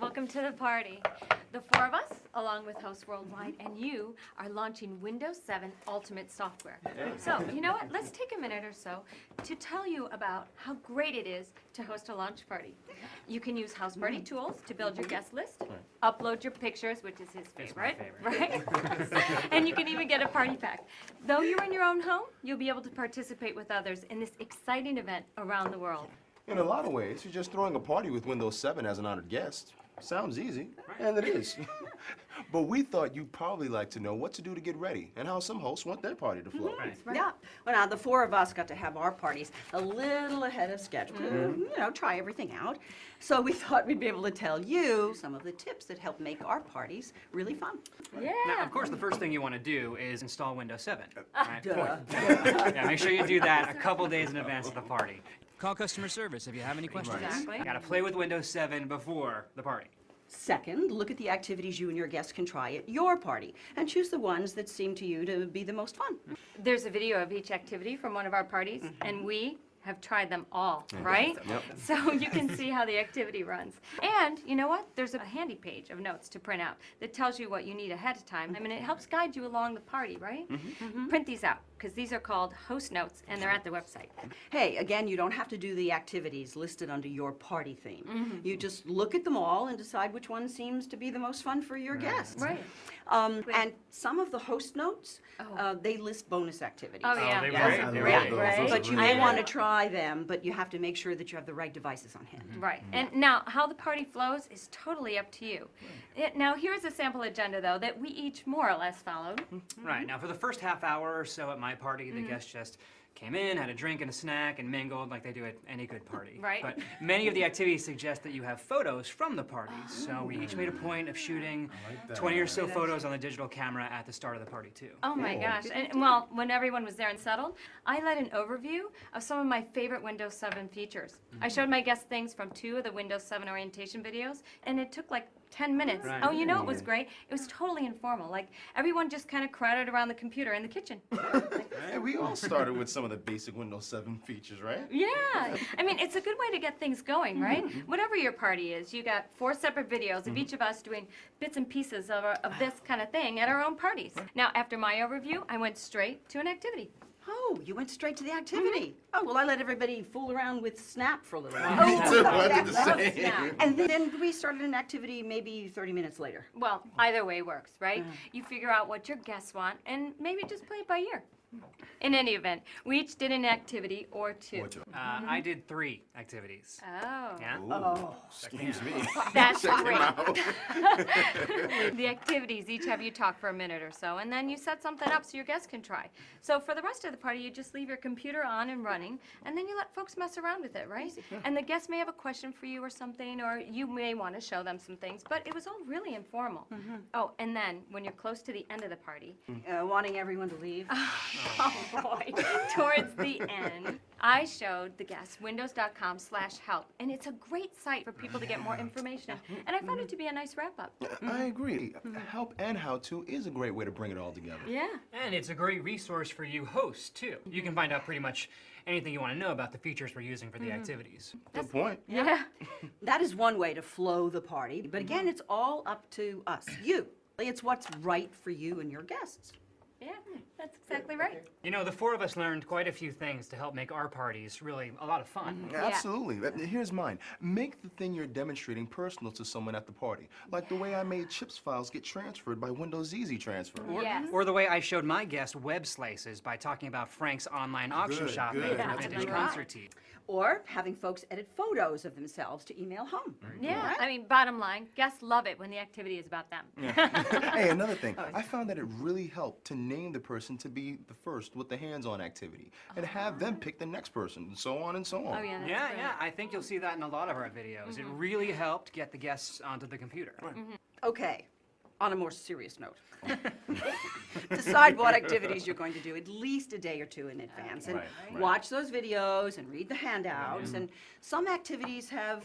Welcome to the party. The four of us, along with hosts worldwide, and you are launching Windows 7 Ultimate software. So, you know what? Let's take a minute or so to tell you about how great it is to host a launch party. You can use house party tools to build your guest list, upload your pictures, which is his favorite, right? And you can even get a party pack. Though you're in your own home, you'll be able to participate with others in this exciting event around the world. In a lot of ways, you're just throwing a party with Windows 7 as an honored guest. Sounds easy, and it is. But we thought you'd probably like to know what to do to get ready and how some hosts want their party to flow. Right. Yeah. Well, now, the four of us got to have our parties a little ahead of schedule. You know, try everything out. So we thought we'd be able to tell you some of the tips that help make our parties really fun. Yeah. Now, of course, the first thing you want to do is install Windows 7. Right? Duh. Yeah, make sure you do that a couple days in advance of the party. Call customer service if you have any questions. Exactly. You gotta play with Windows 7 before the party. Second, look at the activities you and your guests can try at your party and choose the ones that seem to you to be the most fun. There's a video of each activity from one of our parties, and we have tried them all, right? Yep. So you can see how the activity runs. And you know what? There's a handy page of notes to print out that tells you what you need ahead of time. I mean, it helps guide you along the party, right? Print these out, because these are called host notes, and they're at the website. Hey, again, you don't have to do the activities listed under your party theme. You just look at them all and decide which one seems to be the most fun for your guests. Right. And some of the host notes, they list bonus activities. Oh, yeah. they're Yes. great. I They're love great. those. Right. Those are But you really may want to good. try them, but you have to make sure that you have the right devices on hand. Right. And now, how the party flows is totally up to you. Now, here's a sample agenda, though, that we each more or less followed. Right, now for the first half hour or so at my party, the guests just came in, had a drink and a snack, and mingled like they do at any good party. Right. But many of the activities suggest that you have photos from the parties, so we each made a point of shooting 20 or so photos on the digital camera at the start of the party, too. Oh my gosh. And well, when everyone was there and settled, I led an overview of some of my favorite Windows 7 features. I showed my guests things from 2 of the Windows 7 orientation videos, and it took like 10 minutes. Right. Oh, you know, it was great. It was totally informal. Like, everyone just kind of crowded around the computer in the kitchen. Hey, we all started with some of the basic Windows 7 features, right? Yeah. I mean, it's a good way to get things going, right? Whatever your party is, you got 4 separate videos of each of us doing bits and pieces of this kind of thing at our own parties. Now, after my overview, I went straight to an activity. Oh, you went straight to the activity. Oh, well, I let everybody fool around with Snap for a little while. Me too, I did the Love same. Snap. And then we started an activity maybe 30 minutes later. Well, either way works, right? You figure out what your guests want and maybe just play it by ear. In any event, we each did an activity or two. I did 3 activities. Oh. Yeah? Oh, excuse me. That's Check them great. out. The activities each have you talk for a minute or so, and then you set something up so your guests can try. So for the rest of the party, you just leave your computer on and running, and then you let folks mess around with it, right? And the guests may have a question for you or something, or you may want to show them some things, but it was all really informal. Oh, and then when you're close to the end of the party, Wanting everyone to leave. oh boy, towards the end, I showed the guests windows.com/help, and it's a great site for people to get more information, and I found it to be a nice wrap-up. I agree. Help and how-to is a great way to bring it all together. Yeah. And it's a great resource for you hosts, too. You can find out pretty much anything you want to know about the features we're using for the activities. Good point. Yeah. That is one way to flow the party. But again, it's all up to us, you. It's what's right for you and your guests. Yeah, that's exactly right. You know, the 4 of us learned quite a few things to help make our parties really a lot of fun. Absolutely. Here's mine. Make the thing you're demonstrating personal to someone at the party. Like the way I made chips files get transferred by Windows Easy Transfer. Yes. Or the way I showed my guests web slices by talking about Frank's online auction Good, shopping good. for That's vintage right. concert tees. Or having folks edit photos of themselves to email home. Yeah, Right? I mean, bottom line, guests love it when the activity is about them. Hey, another thing. I found that it really helped to name the person to be the first with the hands-on activity and have them pick the next person, and so on and so on. Oh, yeah, that's Yeah, great. yeah, I think you'll see that in a lot of our videos. It really helped get the guests onto the computer. Okay, on a more serious note. Decide what activities you're going to do at least a day or 2 in advance. And Right. watch those videos and read the handouts. And some activities have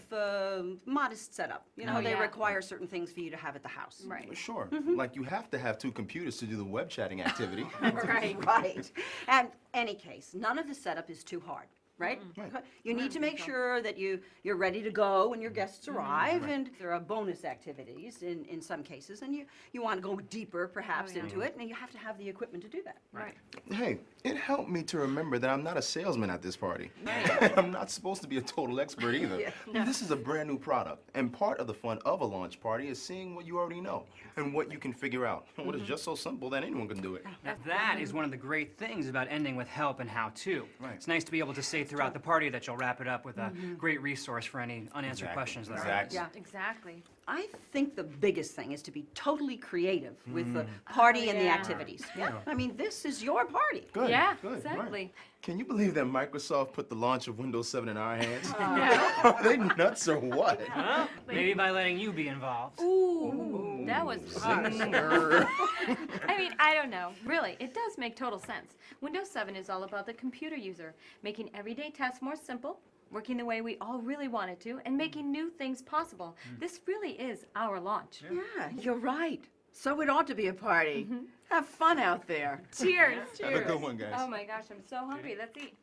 modest setup. You know, Oh, they yeah. require certain things for you to have at the house. Right. Sure. Like you have to have 2 computers to do the web chatting activity. Right. Right. And any case, none of the setup is too hard. right? Right. You need to make sure that you're ready to go when your guests arrive, and there are bonus activities in some cases, and you want to go deeper perhaps into it, and you have to have the equipment to do that. Right. Hey, it helped me to remember that I'm not a salesman at this party. I'm not supposed to be a total expert either. Yeah. This is a brand new product, and part of the fun of a launch party is seeing what you already know and what you can figure out. What is just so simple that anyone can do it. Now, that is one of the great things about ending with help and how-to. Right. It's nice to be able to say throughout the party that you'll wrap it up with a great resource for any unanswered Exactly. questions that Exactly. Yeah. Exactly. I think the biggest thing is to be totally creative with the party and the yeah. activities. Yeah. I mean, this is your party. Good. Yeah, good, exactly. Right. Can you believe that Microsoft put the launch of Windows 7 in our hands? Yeah. Are they nuts or what? Well, maybe by letting you be involved. Ooh, that was harsh. Zinger. I mean, I don't know. Really, it does make total sense. Windows 7 is all about the computer user, making everyday tasks more simple, working the way we all really want it to, and making new things possible. This really is our launch. Yeah, you're right. So it ought to be a party. Have fun out there. Cheers. Have a good one, guys. Oh my gosh, I'm so hungry. Let's eat.